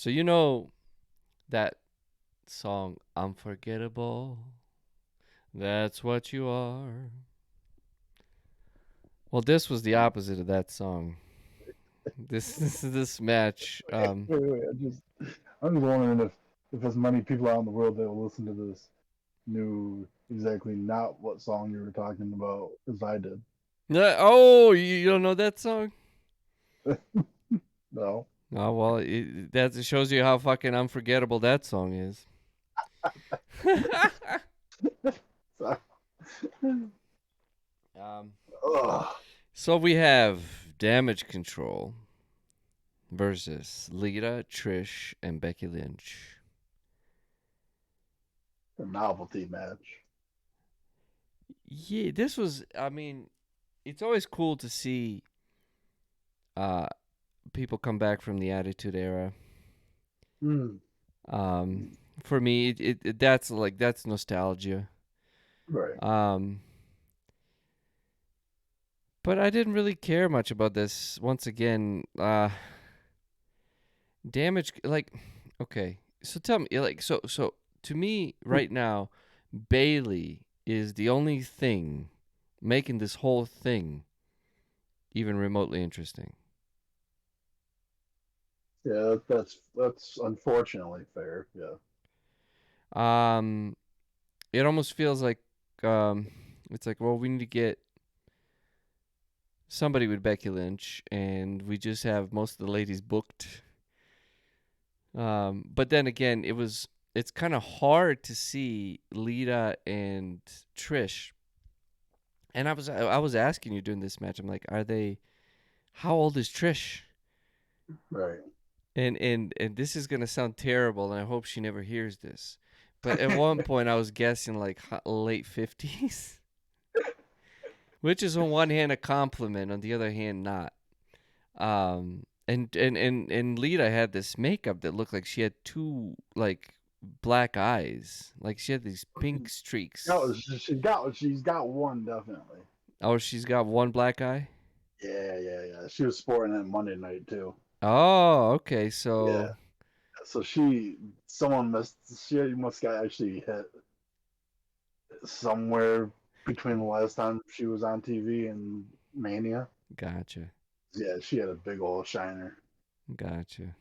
So you know that song Unforgettable. That's what you are. Well, this was the opposite of that song. This match. Wait, I'm just wondering if as many people out in the world that will listen to this knew exactly not what song you were talking about as I did. Oh, you don't know that song? No. Oh well, that shows you how fucking unforgettable that song is. So, um, ugh, so we have Damage Control versus Lita, Trish, and Becky Lynch. a novelty match. Yeah, this was. I mean, it's always cool to see uh people come back from the Attitude Era. Mm, Um, for me, that's nostalgia. right. Um, but I didn't really care much about this. Once again, damage like okay. So tell me, like, so to me right now, Bailey is the only thing making this whole thing even remotely interesting. Yeah, that's unfortunately fair. Yeah. Um, it almost feels like um, it's like, well, we need to get somebody with Becky Lynch, and we just have most of the ladies booked. But then again, it's kind of hard to see Lita and Trish. And I was asking you during this match, I'm like, are they? How old is Trish? Right. And this is gonna sound terrible, and I hope she never hears this. But at one point, I was guessing like late 50s, which is on one hand a compliment, on the other hand not. And Lita had this makeup that looked like she had two like black eyes, like she had these pink No, streaks. she's got one definitely. Oh, she's got one black eye. Yeah. She was sporting it Monday night too. Oh, okay. Yeah. So So someone she must got actually hit somewhere between the last time she was on TV and Mania. gotcha, Yeah, she had a big old shiner. gotcha.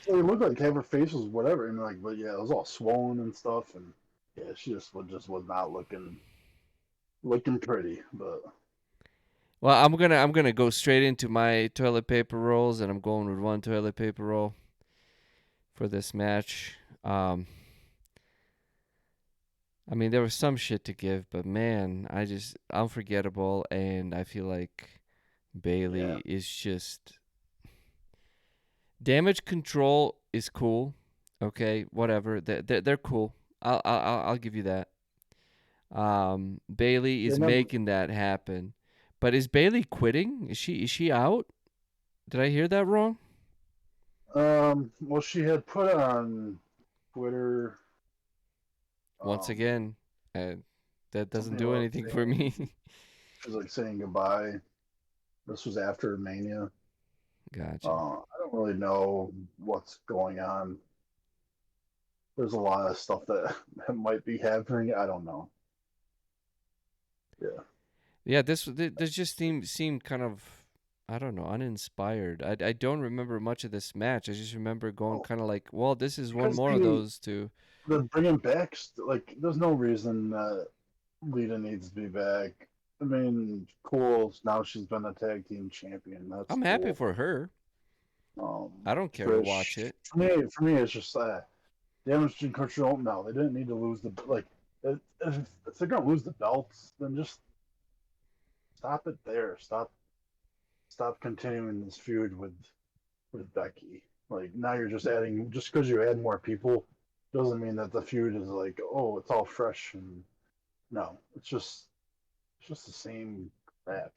So it looked like half her face was whatever, and like, but yeah, it was all swollen and stuff, and yeah, she just was not looking pretty. But Well, I'm gonna go straight into my toilet paper rolls, and I'm going with one toilet paper roll for this match. Um, I mean, there was some shit to give, but man, I just unforgettable, and I feel like yeah, Bailey is just damage control is cool. Okay, whatever. They're cool. I'll give you that. Bailey they is never. making that happen, but is Bailey quitting? Is she out? Did I hear that wrong? Well, she had put on Twitter Once um again, uh, that doesn't something do about anything for saying me. she was like saying goodbye. This was after Mania. Gotcha. I don't really know what's going on. There's a lot of stuff that, that might be happening. I don't know. Yeah. Yeah, this just seemed kind of, I don't know, uninspired. I don't remember much of this match. I just remember going Oh, kind of like, well, this is one because more of those to. they're bringing back like there's no reason Lita needs to be back. I mean, cool. Now she's been a tag team champion. That's I'm happy cool. for her. I don't care to watch Trish. it. For me, it's just damage control. No, they didn't need to lose the like. If they're gonna lose the belts, then just stop it there. Stop continuing this feud with Becky. Like now you're just adding just because you add more people doesn't mean that the feud is like oh it's all fresh and no it's just the same crap.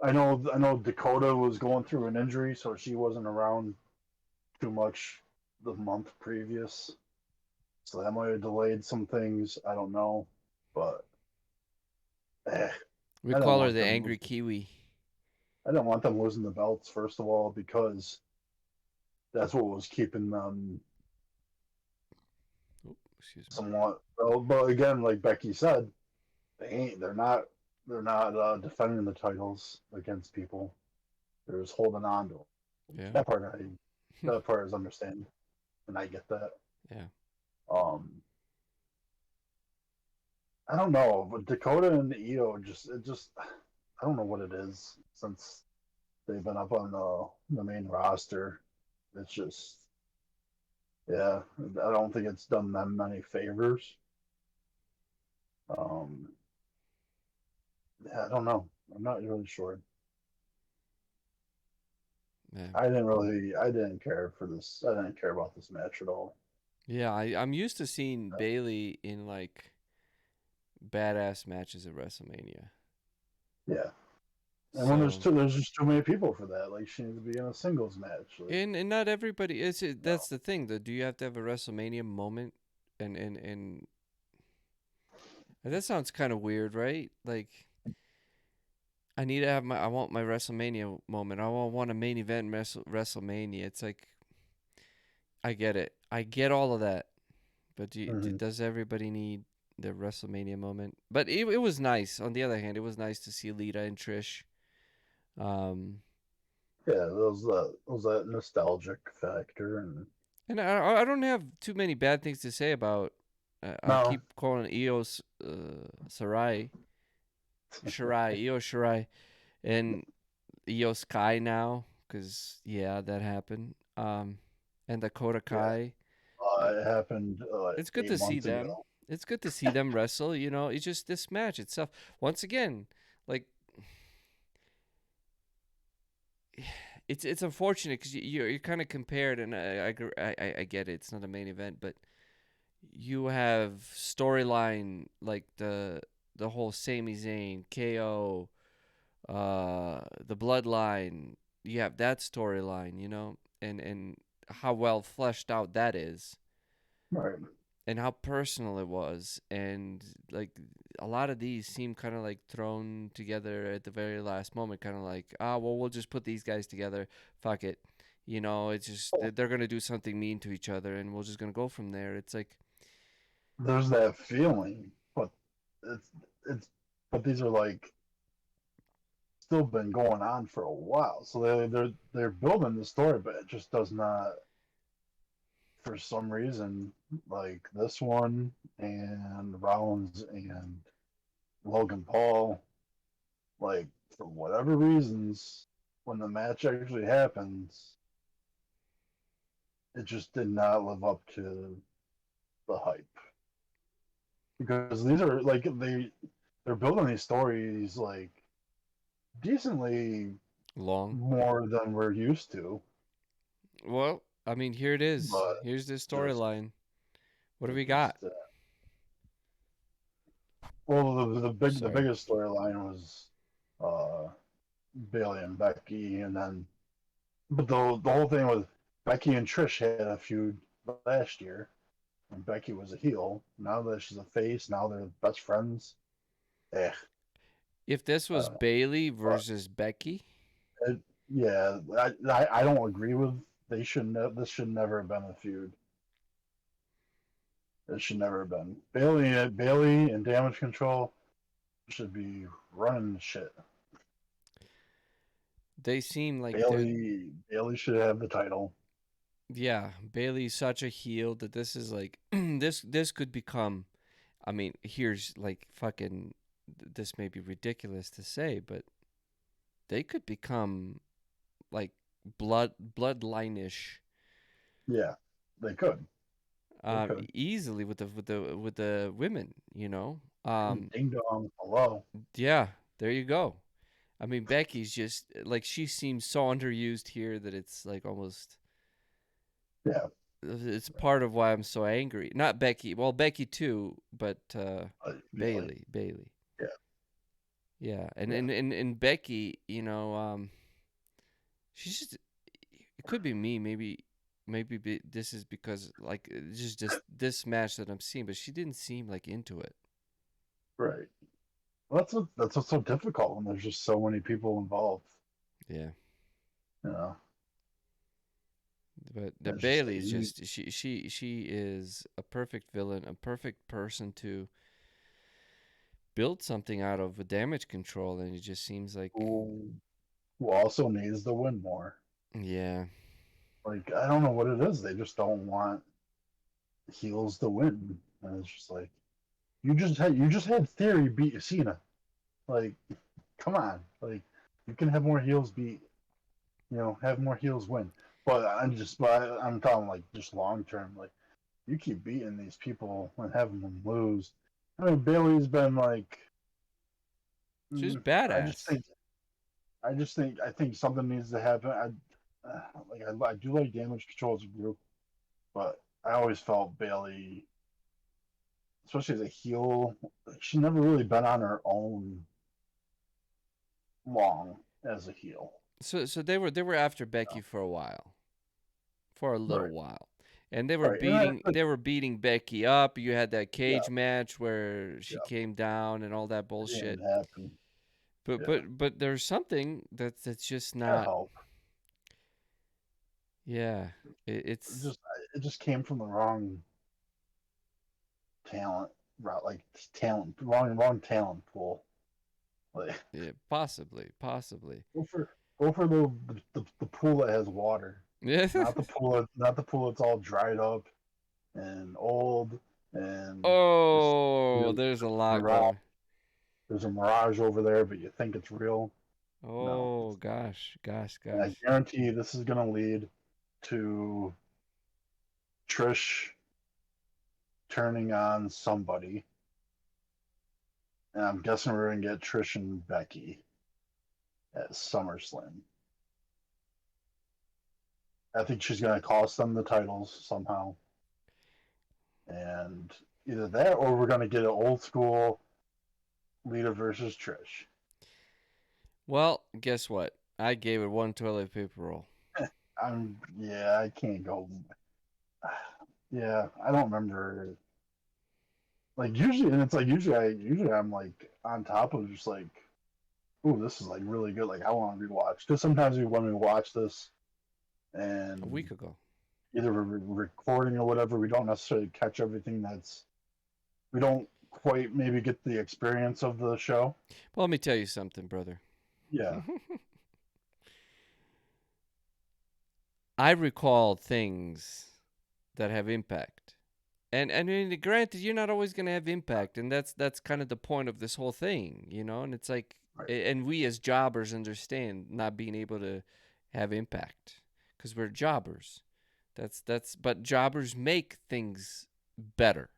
I know Dakota was going through an injury so she wasn't around too much the month previous, so that might have delayed some things. I don't know, but eh, We I don't call her want the them angry losing. Kiwi. I don't want them losing the belts first of all because that's what was keeping them Oh, excuse me. somewhat. Well, but again, like Becky said, they're not defending the titles against people. They're just holding on to them. Yeah. That part that part is understandable, and I get that. Yeah. Um, I don't know, but Dakota and Io just I don't know what it is since they've been up on the main roster. It's just yeah, I don't think it's done them many favors. Um, yeah, I don't know. I'm not really sure. Yeah. I didn't care for this. I didn't care about this match at all. Yeah, I'm used to seeing Bailey in like badass matches at WrestleMania. Yeah, and when So, there's just too many people for that. Like she needs to be in a singles match. Like and not everybody no, that's the thing though. Do you have to have a WrestleMania moment? And that sounds kind of weird, right? Like I want my WrestleMania moment. Want a main event WrestleMania. It's like I get it. I get all of that. But mm-hmm. does everybody need the WrestleMania moment? But it was nice. On the other hand, it was nice to see Lita and Trish. Um, Yeah, those that nostalgic factor and and I don't have too many bad things to say about. I no, keep calling Io Sarai, Io Shirai, and Io Sky now because yeah, that happened. And Dakota yeah, Kai. Uh, it happened It's good to eight see months them. ago. It's good to see them wrestle. You know, it's just this match itself. Once again, like it's unfortunate because you're kind of compared, and I get it. It's not a main event, but you have storyline like the whole Sami Zayn KO, the Bloodline. You have that storyline, you know, and how well fleshed out that is Right. and how personal it was, and like a lot of these seem kind of like thrown together at the very last moment, kind of like well, we'll just put these guys together, fuck it, you know, it's just Oh, they're gonna do something mean to each other and we're just gonna go from there. It's like there's that feeling, but it's it's but these are like still been going on for a while. So they're building the story, but it just does not for some reason like this one and Rollins and Logan Paul, like for whatever reasons, when the match actually happens, it just did not live up to the hype. Because these are like they're building these stories like decently long. more than we're used to, Well, I mean, here it is. but Here's the just storyline. What do it we got? just well the Sorry. biggest storyline was uh Bailey and Becky, and then but the whole thing was Becky and Trish had a feud last year, and Becky was a heel. Now that she's a face, now they're best friends. Eh, If this I was don't know. Bailey But versus Becky, it, yeah, I don't agree with. They shouldn't. This should never have been a feud. It should never have been. Bailey and Damage Control should be running shit. they seem like they're Bailey should have the title. yeah, Bailey's such a heel that this is like this could become. I mean, here's like fucking. This may be ridiculous to say, but they could become like bloodline-ish, Yeah, they could. They could. easily with the women. You know, Ding dong. Hello. yeah. There you go. I mean, Becky's just like she seems so underused here that it's like almost Yeah. it's part of why I'm so angry. Not Becky, well Becky too, but Bailey. Bailey. Yeah. Yeah, and Yeah. Becky, you know, she's just it could be me, this is because like it's just this match that I'm seeing, but she didn't seem like into it. Right. Well, that's what's so difficult when there's just so many people involved. Yeah, You know. But the It's just Bailey like is just she is a perfect villain, a perfect person to build something out of with damage control, and it just seems like who also needs to win more. yeah. Like I don't know what it is. They just don't want heels to win, and it's just like you just had Theory beat Cena. Like, come on, like you can have more heels beat, have more heels win. But I'm talking like just long term. Like you keep beating these people and having them lose. I mean, Bailey's been like, She's I just badass. think, I think something needs to happen. I do like Damage Control as a group, but I always felt Bailey, especially as a heel, she never really been on her own long as a heel. So they were after Becky for a while. For a little Right, while. And they were right, and beating they were beating Becky up. You had that yeah, cage match where she yeah, came down and all that it bullshit. didn't happen. But Yeah, but but there's something that's just that not. helped. Yeah, It it's just it just came from the wrong talent route, like talent, wrong talent pool. Like yeah, possibly. go for the pool that has water, Yeah. not the pool that's all dried up and old and just Oh, there's a lot mirage. going. There's a mirage over there, but you think it's real. No, Oh it's not. gosh, gosh, And I gosh. guarantee this is going to lead to Trish turning on somebody, and I'm guessing we're going to get Trish and Becky at SummerSlam. I think she's going to cost them the titles somehow, and either that or we're going to get an old school Lita versus Trish. Well, guess what? I gave it one toilet paper roll. I can't go. Yeah, I don't remember. Like usually, and it's like usually I'm like on top of just like, ooh, this is like really good. Like I want to rewatch because sometimes when we watch this A and week ago. either we're recording or whatever, we don't necessarily catch everything we don't quite maybe get the experience of the show. Well, let me tell you something, brother. Yeah, I recall things that have impact. And I mean, granted, you're not always going to have impact, and that's kind of the point of this whole thing, you know. And it's like, right. and we as jobbers understand not being able to have impact because we're jobbers. But jobbers make things better,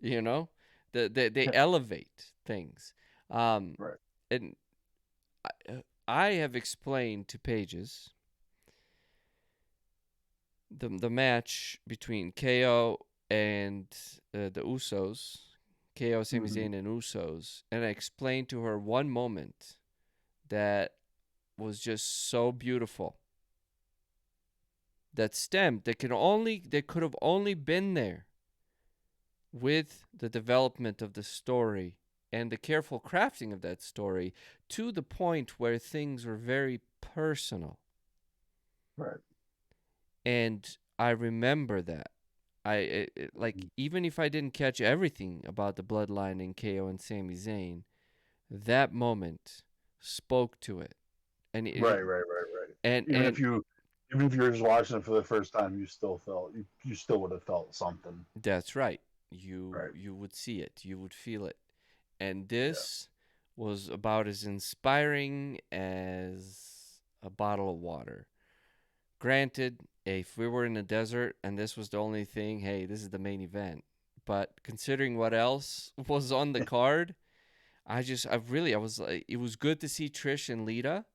you know. They elevate things, um, Right. and I have explained to Pages the match between KO and the Usos, KO, Sami Mm-hmm. Zayn, and Usos, and I explained to her one moment that was just so beautiful. That could have only been there with the development of the story and the careful crafting of that story to the point where things were very personal. Right. And I remember that. Like even if I didn't catch everything about the bloodline in KO and Sami Zayn, that moment spoke to it, and Right. Right. Right. Right. and Even if and you even if you were just watching it for the first time, you still would have felt something. that's right. You Right. you would see it, you would feel it, and Yeah. this was about as inspiring as a bottle of water. Granted, if we were in the desert and this was the only thing, hey, this is the main event. But considering what else was on the card, I was like, it was good to see Trish and Lita,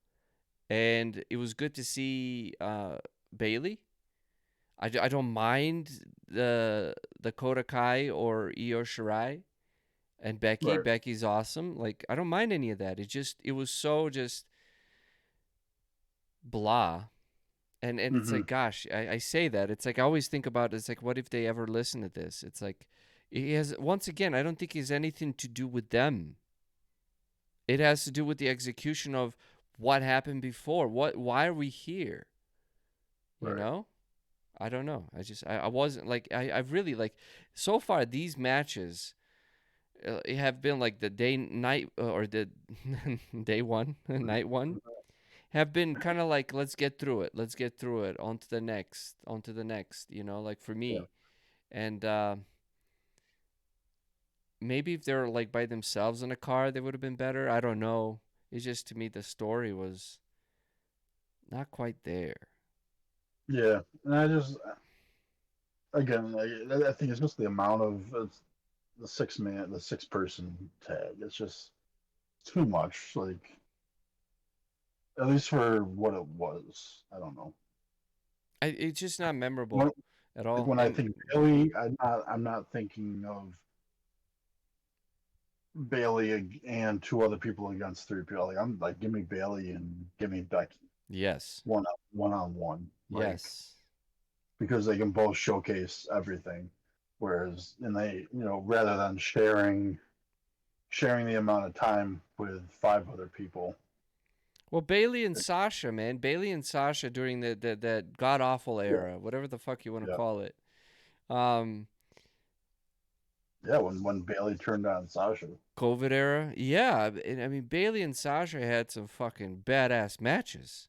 and it was good to see Bailey. I don't mind the Kota Kai or Io Shirai and Becky. Right. Becky's awesome. Like I don't mind any of that. It was so just blah. And it's Mm-hmm. like, gosh, I say that. It's like I always think about it's like, what if they ever listen to this? It's like it has once again, I don't think it has anything to do with them. It has to do with the execution of what happened before. Why are we here? You Right. know? I don't know. I wasn't like I really like so far these matches have been like the day night or the day one night one have been kind of like let's get through it on to the next, you know, like for Yeah, me. And maybe if they were like by themselves in a car they would have been better. I don't know. It's just to me the story was not quite there. yeah. And I just again, I think it's just the amount of the 6 man, the 6 person tag. It's just too much. Like at least for what it was. I don't know. It's just not memorable When, at like all. when I And think Bailey, I'm not thinking of Bailey and two other people against three people. Like I'm like, give me Bailey and give me Becky yes, one on one. Like yes. because they can both showcase everything. Whereas and they rather than sharing the amount of time with 5 other people. Well, Bailey and Sasha, man, Bailey and Sasha during the that god awful Yeah, era, whatever the fuck you want to yeah, call it. Um, yeah. When Bailey turned on Sasha. COVID era, yeah. And I mean, Bailey and Sasha had some fucking badass matches,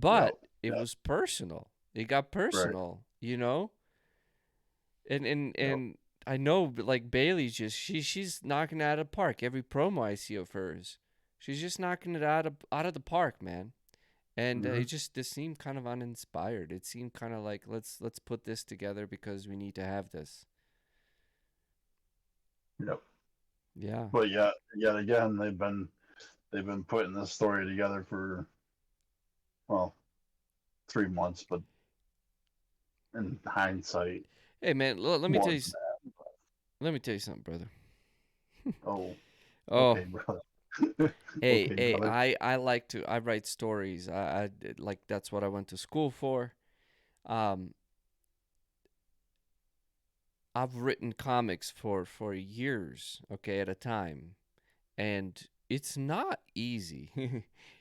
Yeah, but it yeah, was personal. It got right. personal, you know. And Yep. and I know, like Bailey's just she's knocking it out of the park. Every promo I see of hers, she's just knocking it out of the park, man. And Mm-hmm. this seemed kind of uninspired. It seemed kind of like let's put this together because we need to have this. Yep. Yeah. But yet again, they've been putting this story together for well 3 months, but in hindsight, Hey man, let me tell you wasn't that. let me tell you something, brother. Oh, Oh, okay, brother. hey, Okay, hey, brother. I write stories. Like that's what I went to school for. Um, I've written comics for years, okay, at a time, and it's not easy.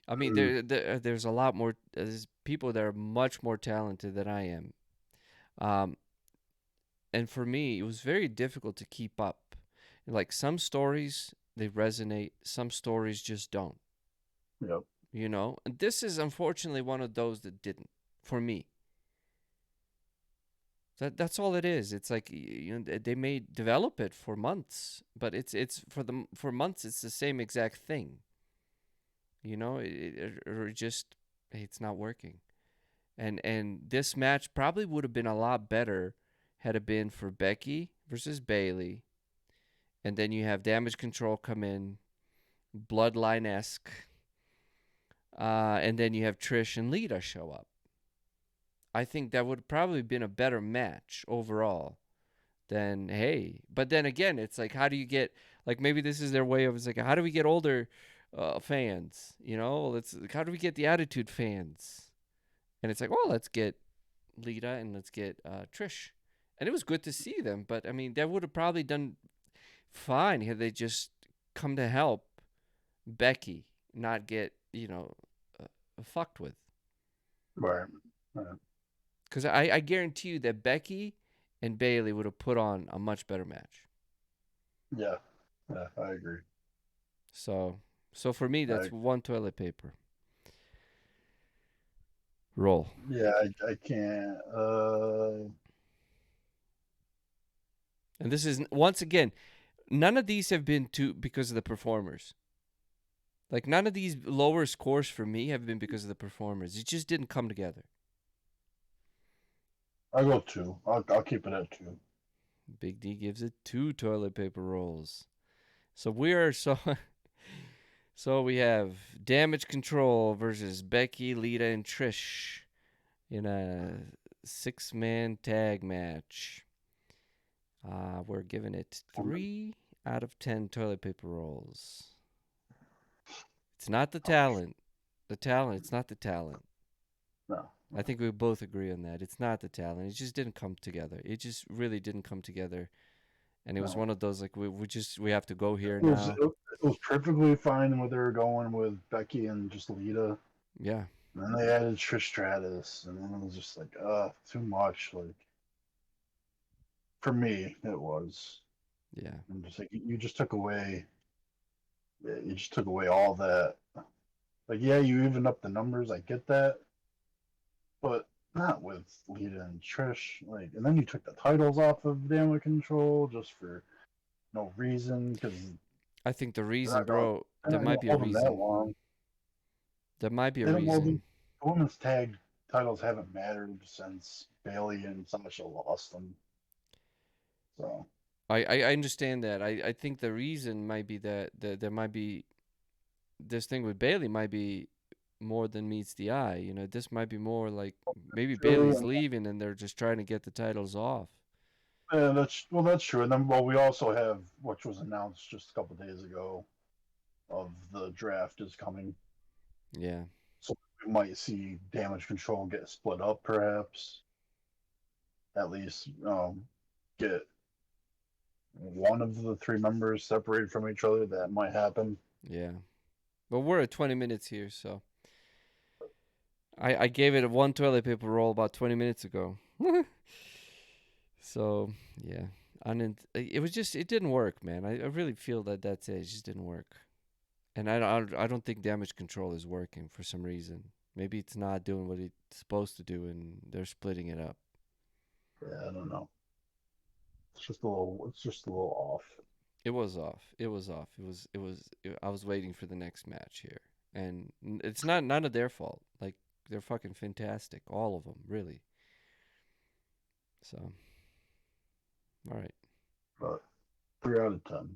I mean, Mm, there's a lot more. There's people that are much more talented than I am. Um, and for me, it was very difficult to keep up. Like some stories, they resonate. Some stories just don't. yep. You know, and this is unfortunately one of those that didn't for me. That's all it is. It's like you know they may develop it for months, but it's for months it's the same exact thing. You know, or just hey, it's not working. And this match probably would have been a lot better had it been for Becky versus Bailey, and then you have Damage Control come in, Bloodline esque, and then you have Trish and Lita show up. I think that would probably been a better match overall than hey. But then again, it's like how do you get like maybe this is their way of it's like how do we get older fans? You know, let's how do we get the Attitude fans? And it's like well, let's get Lita and let's get Trish. And it was good to see them, but I mean, that would have probably done fine had they just come to help Becky, not get fucked with. Right. Yeah. Because I guarantee you that Becky and Bailey would have put on a much better match. Yeah. Yeah. I agree. So for me, I that's one toilet paper roll. yeah. I can't. And this is once again, none of these have been because of the performers. Like none of these lower scores for me have been because of the performers. It just didn't come together. I'll go two. I'll keep it at two. Big D gives it two toilet paper rolls. So we are so we have Damage Control versus Becky, Lita, and Trish in a 6-man tag match. We're giving it 3 out of 10 toilet paper rolls. It's not the talent. The talent. It's not the talent. No. I think we both agree on that. It's not the talent. It just didn't come together. It just really didn't come together. And it was No. one of those like we have to go here It was now. it, it was perfectly fine where they were going with Becky and just Lita. Yeah. And then they added Trish Stratus, and then it was just like, too much. Like for me, it was. Yeah. And just like you just took away, you just took away all that. Like, yeah, you evened up the numbers. I get that, but not with Lita and Trish. Like, and then you took the titles off of Damage Control just for no reason because I think the they're reason, not going. bro, They're there not going might to be a hold them that reason. long. There might be a They don't hold them. reason. The women's tag titles haven't mattered since Bailey and Sasha lost them. So I understand that. I think the reason might be that there might be this thing with Bailey might be more than meets the eye. You know, this might be more like maybe true, Bailey's leaving and they're just trying to get the titles off. that's true. And then we also have which was announced just a couple days ago of the draft is coming. Yeah. So we might see Damage Control get split up, perhaps. At least get one of the three members separated from each other. That might happen. Yeah. But we're at 20 minutes here, so I gave it one toilet paper roll about 20 minutes ago. So, yeah. It was just, it didn't work, man. I really feel that that's it. It just didn't work. And I don't think damage control is working for some reason. Maybe it's not doing what it's supposed to do and they're splitting it up. Yeah, I don't know. It's just a little. It's just a little off. It was off. It was off. I was waiting for the next match here. And it's not none of their fault. Like they're fucking fantastic, all of them, really. So, all right. But 3 out of 10.